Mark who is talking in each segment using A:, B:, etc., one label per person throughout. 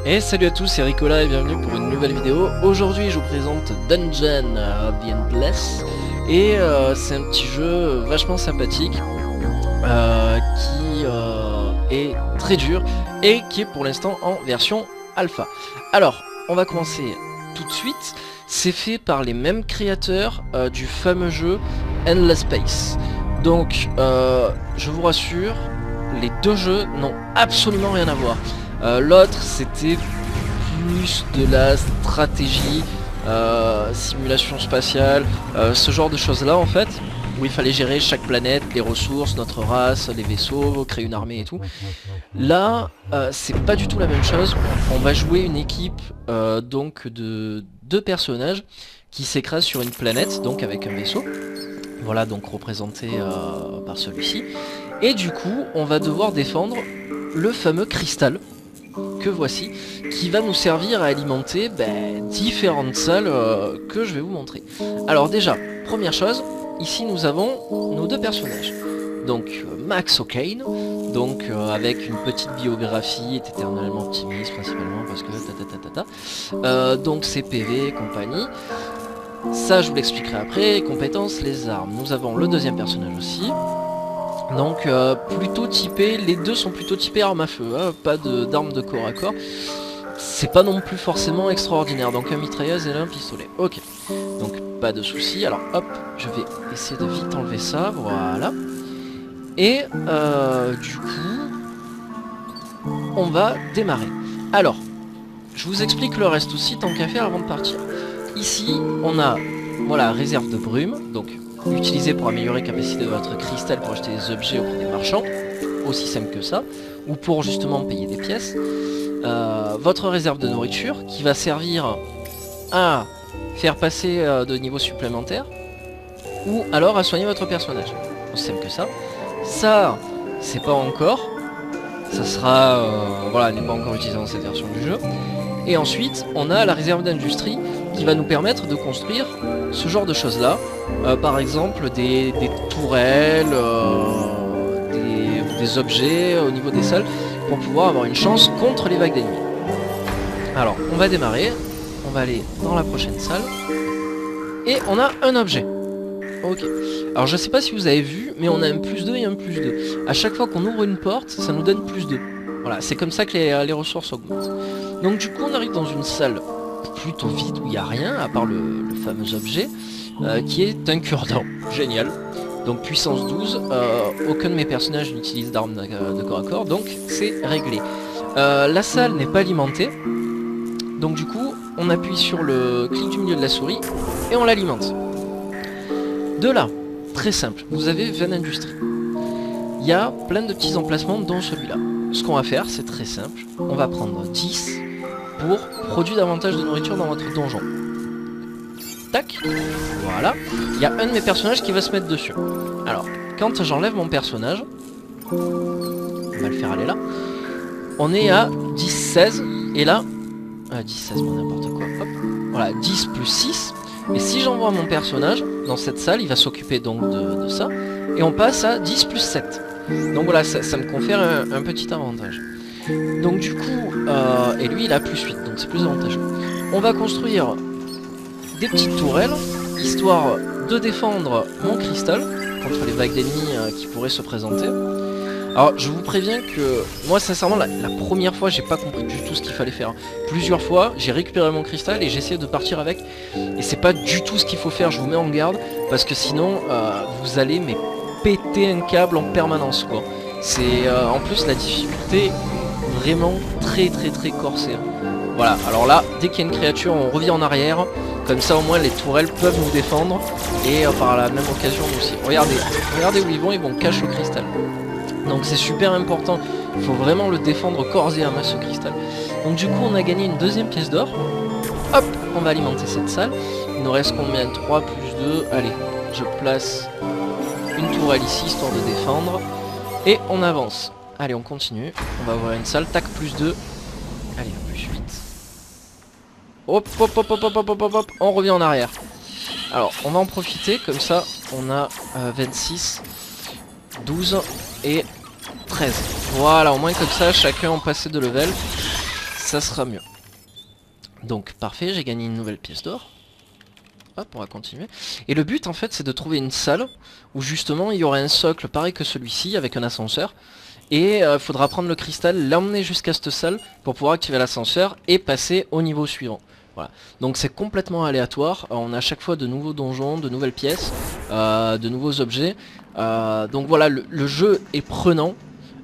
A: Et salut à tous, c'est Ricola et bienvenue pour une nouvelle vidéo. Aujourd'hui je vous présente Dungeon of the Endless. Et c'est un petit jeu vachement sympathique qui est très dur et qui est pour l'instant en version alpha. Alors on va commencer tout de suite. C'est fait par les mêmes créateurs du fameux jeu Endless Space. Donc je vous rassure, les deux jeux n'ont absolument rien à voir. L'autre c'était plus de la stratégie, simulation spatiale, ce genre de choses là en fait, où il fallait gérer chaque planète, les ressources, notre race, les vaisseaux, créer une armée et tout. Là c'est pas du tout la même chose. On va jouer une équipe donc de deux personnages qui s'écrasent sur une planète, donc avec un vaisseau. Voilà, donc représenté par celui-ci. Et du coup on va devoir défendre le fameux cristal que voici, qui va nous servir à alimenter différentes salles que je vais vous montrer. Alors déjà, première chose, ici nous avons nos deux personnages. Donc Max O'Kane, donc avec une petite biographie, est éternellement optimiste principalement parce que donc ses PV et compagnie. Ça je vous l'expliquerai après. Compétences, les armes. Nous avons le deuxième personnage aussi. Donc plutôt typé, les deux sont plutôt typés armes à feu, hein, pas d'armes de corps à corps. C'est pas non plus forcément extraordinaire, donc un mitrailleuse et là un pistolet. Ok, donc pas de soucis. Alors hop, je vais essayer de vite enlever ça, voilà. Et du coup, on va démarrer. Alors, je vous explique le reste aussi, tant qu'à faire avant de partir. Ici, on a, voilà, réserve de brume, donc utilisé pour améliorer la capacité de votre cristal pour acheter des objets auprès des marchands, aussi simple que ça, ou pour justement payer des pièces. Votre réserve de nourriture qui va servir à faire passer de niveau supplémentaire, ou alors à soigner votre personnage, aussi simple que ça. Ça, c'est pas encore, ça sera, voilà, elle n'est pas encore utilisée dans cette version du jeu. Et ensuite, on a la réserve d'industrie qui va nous permettre de construire ce genre de choses là, par exemple des tourelles, des objets au niveau des salles pour pouvoir avoir une chance contre les vagues d'ennemis. Alors on va démarrer, on va aller dans la prochaine salle et on a un objet. Ok, alors je sais pas si vous avez vu, mais on a un plus 2 et un plus 2. À chaque fois qu'on ouvre une porte, ça nous donne plus 2. Voilà, c'est comme ça que les ressources augmentent. Donc du coup on arrive dans une salle plutôt vide où il n'y a rien à part le fameux objet qui est un cure-dent. Génial. Donc puissance 12, aucun de mes personnages n'utilise d'armes de corps à corps, donc c'est réglé. La salle n'est pas alimentée, donc du coup on appuie sur le clic du milieu de la souris et on l'alimente. De là, très simple, vous avez 20 industries. Il y a plein de petits emplacements dont celui-là. Ce qu'on va faire, c'est très simple, on va prendre 10 pour produire davantage de nourriture dans votre donjon. Tac, voilà. Il y a un de mes personnages qui va se mettre dessus. Alors, quand j'enlève mon personnage, on va le faire aller là, on est à 10, 16, et là, 10, 16, bon n'importe quoi, hop, voilà, 10 plus 6, et si j'envoie mon personnage dans cette salle, il va s'occuper donc de ça, et on passe à 10 plus 7. Donc voilà, ça me confère un petit avantage. Donc du coup, et lui il a plus 8, donc c'est plus avantageux. On va construire des petites tourelles, histoire de défendre mon cristal contre les vagues d'ennemis qui pourraient se présenter. Alors je vous préviens que moi sincèrement la première fois j'ai pas compris du tout ce qu'il fallait faire. Plusieurs fois j'ai récupéré mon cristal et j'ai essayé de partir avec, et c'est pas du tout ce qu'il faut faire, je vous mets en garde, parce que sinon vous allez péter un câble en permanence quoi. C'est en plus la difficulté vraiment très corsée. Voilà, alors là, dès qu'il y a une créature, on revient en arrière, comme ça au moins les tourelles peuvent nous défendre, et par la même occasion nous aussi. Regardez où ils vont cacher le cristal. Donc c'est super important, il faut vraiment le défendre corps et âme ce cristal. Donc du coup on a gagné une deuxième pièce d'or. Hop, on va alimenter cette salle. Il nous reste combien? 3 plus 2, allez, je place une tourelle ici, histoire de défendre. Et on avance. Allez, on continue. On va avoir une salle. Tac, plus 2. Allez, plus 8. Hop, hop. On revient en arrière. Alors, on va en profiter. Comme ça, on a 26, 12 et 13. Voilà, au moins comme ça, chacun en passé de level. ça sera mieux. Donc parfait, j'ai gagné une nouvelle pièce d'or. Hop, on va continuer. Et le but en fait c'est de trouver une salle où justement il y aura un socle pareil que celui-ci avec un ascenseur. Et il faudra prendre le cristal, l'emmener jusqu'à cette salle pour pouvoir activer l'ascenseur et passer au niveau suivant. Voilà. Donc c'est complètement aléatoire, on a à chaque fois de nouveaux donjons, de nouvelles pièces, de nouveaux objets. Donc voilà, le jeu est prenant.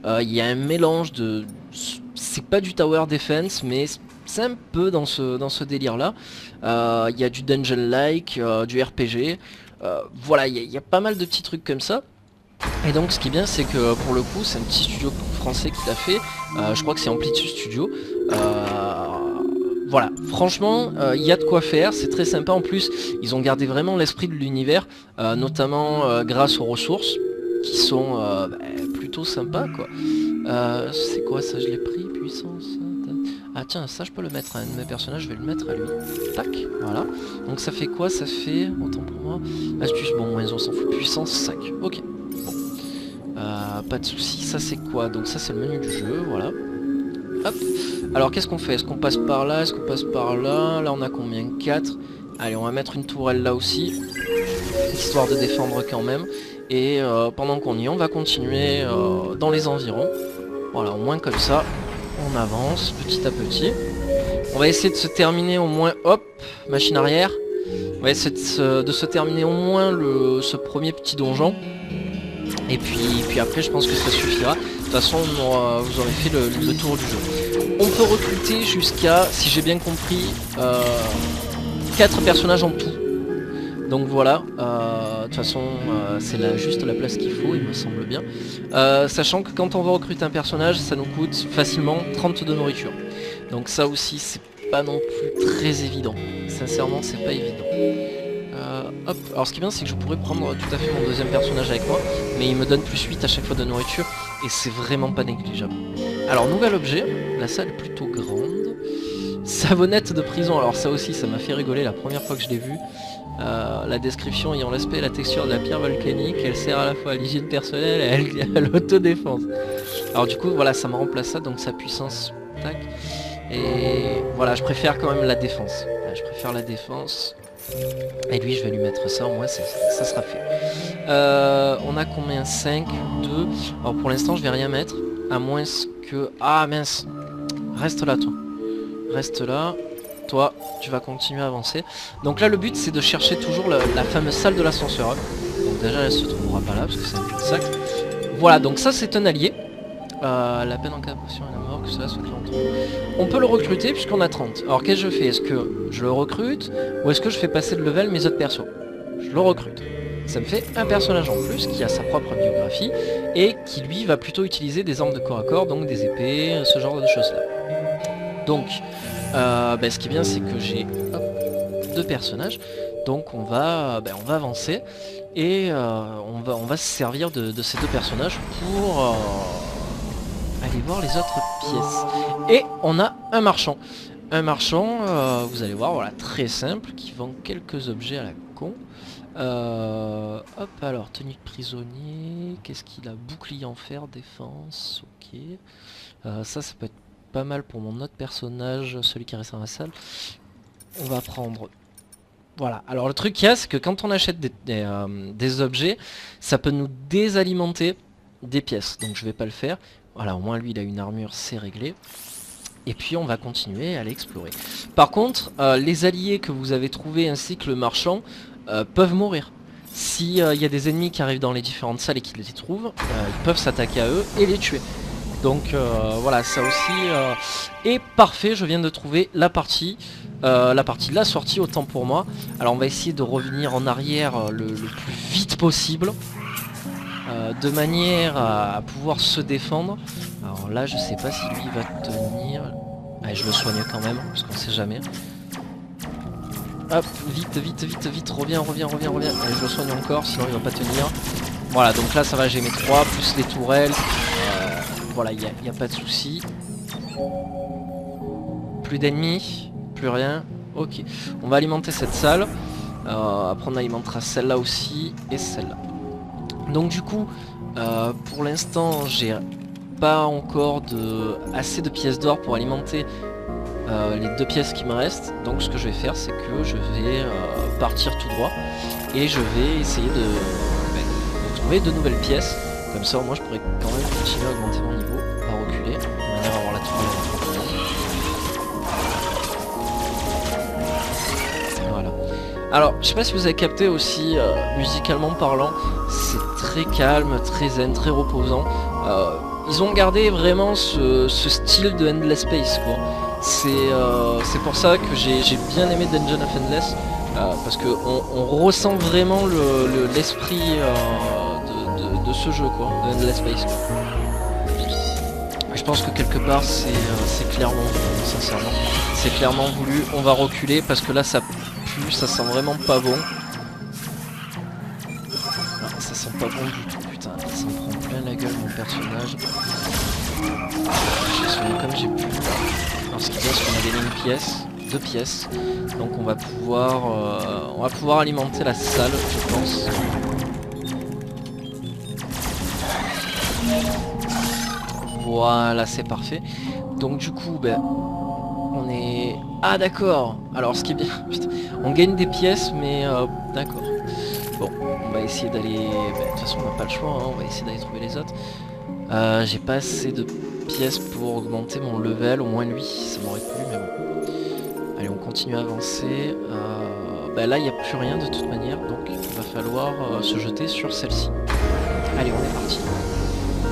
A: Il y a un mélange de... C'est pas du tower defense, mais c'est un peu dans ce délire là. Il y a du dungeon-like, du RPG. Voilà, il y a pas mal de petits trucs comme ça. Et donc ce qui est bien c'est que pour le coup c'est un petit studio français qui l'a fait. Je crois que c'est Amplitude Studio. Voilà, franchement, il y a de quoi faire, c'est très sympa. En plus, ils ont gardé vraiment l'esprit de l'univers, notamment grâce aux ressources, qui sont plutôt sympas, quoi. C'est quoi ça? Je l'ai pris, puissance. Ah tiens, ça je peux le mettre à un de mes personnages, je vais le mettre à lui. Tac, voilà. Donc ça fait quoi? Ça fait, autant pour moi, astuce, bon, on s'en fout, puissance 5. Ok, bon. Pas de soucis, ça c'est quoi? Donc ça c'est le menu du jeu, voilà. Hop. Alors qu'est-ce qu'on fait? Est-ce qu'on passe par là? Est-ce qu'on passe par là? Là on a combien? 4. Allez, on va mettre une tourelle là aussi, histoire de défendre quand même. Et pendant qu'on y est, on va continuer dans les environs. Voilà, au moins comme ça, on avance petit à petit. On va essayer de se terminer au moins... Hop, machine arrière. On va essayer de se terminer au moins ce premier petit donjon. Et puis après, je pense que ça suffira. De toute façon, vous aurez fait le tour du jeu. On peut recruter jusqu'à, si j'ai bien compris, 4 personnages en tout. Donc voilà, de toute façon, c'est juste la place qu'il faut, il me semble bien. Sachant que quand on va recruter un personnage, ça nous coûte facilement 30 de nourriture. Donc ça aussi, c'est pas non plus très évident. Sincèrement, c'est pas évident. Hop, alors ce qui est bien c'est que je pourrais prendre tout à fait mon deuxième personnage avec moi, mais il me donne plus 8 à chaque fois de nourriture et c'est vraiment pas négligeable. Alors nouvel objet, la salle est plutôt grande. Savonnette de prison, alors ça aussi ça m'a fait rigoler la première fois que je l'ai vu. La description ayant l'aspect et la texture de la pierre volcanique, elle sert à la fois à l'hygiène personnelle et à l'autodéfense. Alors du coup voilà, ça me remplace ça, donc sa puissance, tac. Et voilà, je préfère quand même la défense. Je préfère la défense. Et lui je vais lui mettre ça, au moins ça sera fait. On a combien? 5, 2. Alors pour l'instant je vais rien mettre, à moins que... Ah mince, reste là toi. Reste là. Toi, tu vas continuer à avancer. Donc là le but c'est de chercher toujours la fameuse salle de l'ascenseur. Donc déjà elle se trouvera pas là parce que c'est un cul-de-sac. Voilà, donc ça c'est un allié. La peine en cas de pression et la mort, que cela soit clair entre nous. On peut le recruter puisqu'on a 30. Alors qu'est-ce que je fais? Est-ce que je le recrute ou est-ce que je fais passer de level mes autres persos? Je le recrute. Ça me fait un personnage en plus qui a sa propre biographie et qui lui va plutôt utiliser des armes de corps à corps, donc des épées, ce genre de choses là. Donc ce qui est bien c'est que j'ai 2 personnages. Donc on va avancer et on va se servir de ces 2 personnages pour... aller voir les autres pièces. Et on a un marchand. Un marchand, vous allez voir, voilà, très simple, qui vend quelques objets à la con. Hop, alors, tenue de prisonnier, qu'est-ce qu'il a? Bouclier en fer, défense, ok. Ça peut être pas mal pour mon autre personnage, celui qui reste dans la salle. On va prendre... Voilà, alors le truc qu'il y a, c'est que quand on achète des objets, ça peut nous désalimenter des pièces. Donc je vais pas le faire. Voilà, au moins lui il a une armure, c'est réglé. Et puis on va continuer à aller explorer. Par contre, les alliés que vous avez trouvés ainsi que le marchand peuvent mourir. S'il y a des ennemis qui arrivent dans les différentes salles et qui les trouvent, ils peuvent s'attaquer à eux et les tuer. Donc voilà, ça aussi est parfait. Je viens de trouver la partie de la sortie, autant pour moi. Alors on va essayer de revenir en arrière le plus vite possible. De manière à pouvoir se défendre. Alors là je sais pas si lui va tenir. Allez, je le soigne quand même parce qu'on sait jamais. Hop, vite, reviens. Allez, je le soigne encore, sinon il va pas tenir. Voilà, donc là ça va, j'ai mes 3 plus les tourelles. Voilà, il n'y a pas de souci. Plus d'ennemis, plus rien. Ok, on va alimenter cette salle. Après on alimentera celle-là aussi et celle-là. Donc du coup, pour l'instant, j'ai pas encore assez de pièces d'or pour alimenter les 2 pièces qui me restent. Donc ce que je vais faire, c'est que je vais partir tout droit et je vais essayer de trouver de nouvelles pièces. Comme ça, moi, je pourrais quand même continuer à augmenter mon niveau, à reculer, de manière à avoir la tourelle. Voilà. Alors, je sais pas si vous avez capté aussi, musicalement parlant, c'est très calme, très zen, très reposant. Ils ont gardé vraiment ce style de Endless Space, quoi. C'est pour ça que j'ai bien aimé Dungeon of Endless, parce qu'on ressent vraiment l'esprit de ce jeu, quoi, de Endless Space, quoi. Je pense que quelque part c'est clairement voulu, sincèrement. C'est clairement voulu. On va reculer parce que là ça pue, ça sent vraiment pas bon. Non, ça sent pas bon du tout, putain, il s'en prend plein la gueule mon personnage. J'ai soigné comme j'ai pu. Alors ce qui est bien, c'est qu'on a des lignes pièces, 2 pièces. Donc on va pouvoir alimenter la salle, je pense. Voilà, c'est parfait. Donc du coup, ben, on est... Ah d'accord. Alors ce qui est bien, putain, on gagne des pièces, mais d'accord. Bon, on va essayer d'aller... Ben, de toute façon, on n'a pas le choix, hein, on va essayer d'aller trouver les autres. J'ai pas assez de pièces pour augmenter mon level, au moins lui, ça m'aurait plu, mais bon. Allez, on continue à avancer. Ben là, il n'y a plus rien de toute manière, donc il va falloir se jeter sur celle-ci. Allez, on est parti.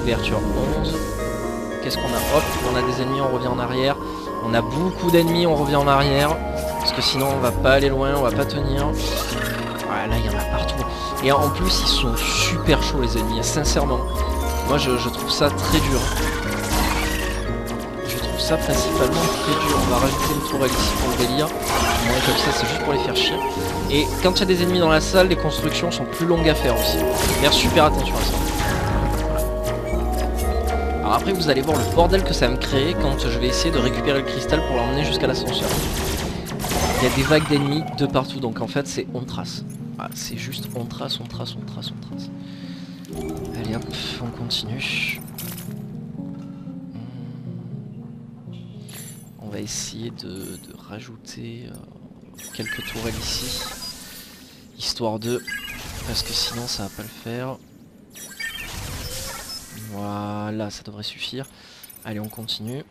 A: Ouverture 11. Qu'est-ce qu'on a? Hop, on a des ennemis, on revient en arrière. On a beaucoup d'ennemis, on revient en arrière. Parce que sinon on va pas aller loin, on va pas tenir. Ouais, là il y en a partout. Et en plus ils sont super chauds les ennemis, sincèrement. Moi je trouve ça très dur. Je trouve ça principalement très dur. On va rajouter une tourelle ici pour le délire. Ouais, comme ça c'est juste pour les faire chier. Et quand il y a des ennemis dans la salle, les constructions sont plus longues à faire aussi. Faire super attention à ça. Alors après vous allez voir le bordel que ça va me créer quand je vais essayer de récupérer le cristal pour l'emmener jusqu'à l'ascenseur. Il y a des vagues d'ennemis de partout, donc en fait c'est on trace. Ah, c'est juste on trace, on trace, on trace, on trace. Allez hop, on continue. On va essayer de rajouter quelques tourelles ici. Histoire de... Parce que sinon ça va pas le faire. Voilà, ça devrait suffire. Allez, on continue.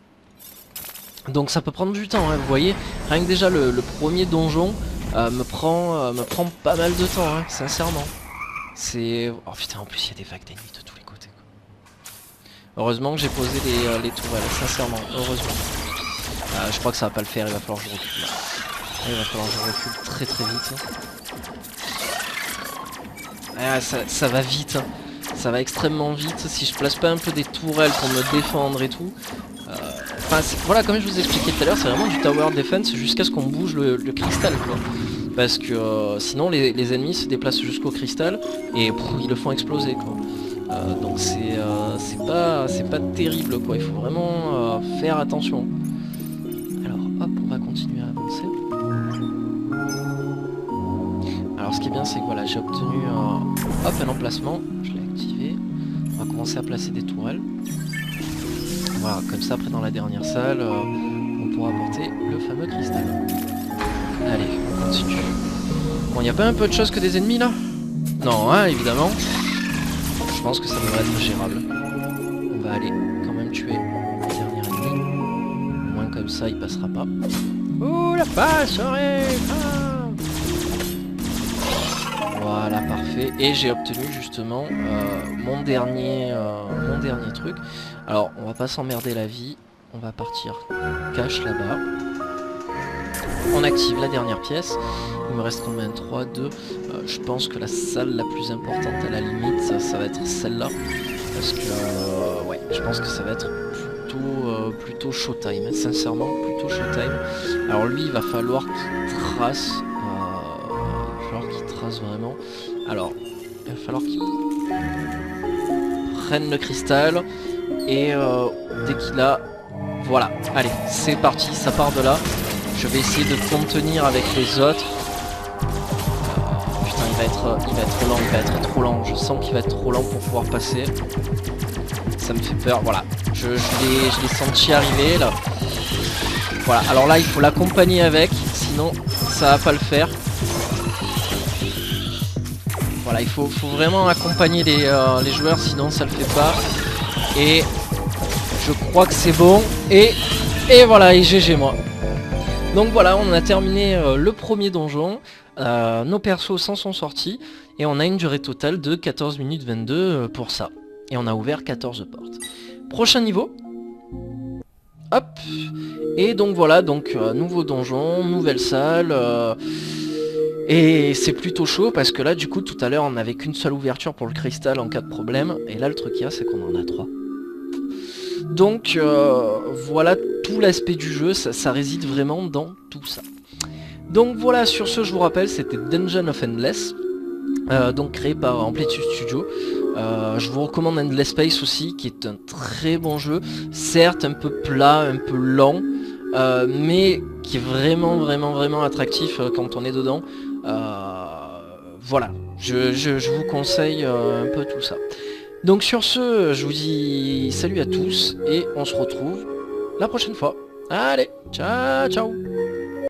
A: Donc ça peut prendre du temps, hein, vous voyez. Rien que déjà le premier donjon me prend pas mal de temps, hein, sincèrement. C'est... Oh putain, en plus il y a des vagues d'ennemis de tous les côtés, quoi. Heureusement que j'ai posé les tourelles, sincèrement, heureusement. Je crois que ça va pas le faire, il va falloir que je recule. Il va falloir que je recule très très vite. Ah, ça va vite, hein. Ça va extrêmement vite. Si je place pas un peu des tourelles pour me défendre et tout. Enfin, voilà, comme je vous expliquais tout à l'heure, c'est vraiment du tower defense jusqu'à ce qu'on bouge le cristal, quoi. Parce que sinon les ennemis se déplacent jusqu'au cristal et ils le font exploser, quoi. Donc c'est pas terrible, quoi. Il faut vraiment faire attention. Alors hop, on va continuer à avancer. Alors ce qui est bien, c'est que voilà, j'ai obtenu hop, un emplacement. Je l'ai activé. On va commencer à placer des tourelles. Voilà, comme ça après dans la dernière salle, on pourra apporter le fameux cristal. Allez, on continue. Bon, il n'y a pas un peu de choses que des ennemis là? Non, hein, évidemment. Je pense que ça devrait être gérable. On va aller quand même tuer le dernier ennemi. Au moins comme ça, il passera pas. Ouh, la passerelle! Voilà, parfait. Et j'ai obtenu justement mon dernier truc. Alors, on va pas s'emmerder la vie. On va partir cache là-bas. On active la dernière pièce. Il me reste combien? 3, 2. Je pense que la salle la plus importante à la limite, ça va être celle-là. Parce que, ouais, je pense que ça va être plutôt showtime. Sincèrement, plutôt showtime. Alors lui, il va falloir qu'il trace. Vraiment. Alors, il va falloir qu'il prenne le cristal. Et dès qu'il a... Voilà, allez, c'est parti, ça part de là. Je vais essayer de contenir avec les autres. Putain, il va être lent, il va être trop lent. Je sens qu'il va être trop lent pour pouvoir passer. Ça me fait peur, voilà. Je l'ai senti arriver là. Voilà, alors là il faut l'accompagner avec, sinon ça va pas le faire. Voilà, il faut vraiment accompagner les joueurs, sinon ça le fait pas. Et je crois que c'est bon. Et voilà, et GG moi. Donc voilà, on a terminé le premier donjon. Nos persos s'en sont sortis. Et on a une durée totale de 14 minutes 22 pour ça. Et on a ouvert 14 portes. Prochain niveau. Hop. Et donc voilà, donc nouveau donjon, nouvelle salle. Et c'est plutôt chaud parce que là du coup tout à l'heure on n'avait qu'une seule ouverture pour le cristal en cas de problème. Et là le truc qu'il y a c'est qu'on en a 3. Donc voilà tout l'aspect du jeu, ça réside vraiment dans tout ça. Donc voilà, sur ce je vous rappelle, c'était Dungeon of Endless, donc créé par Amplitude Studio. Je vous recommande Endless Space aussi, qui est un très bon jeu, certes un peu plat, un peu lent, mais qui est vraiment attractif quand on est dedans. Voilà, je vous conseille un peu tout ça. Donc sur ce, je vous dis salut à tous et on se retrouve la prochaine fois. Allez, ciao ciao.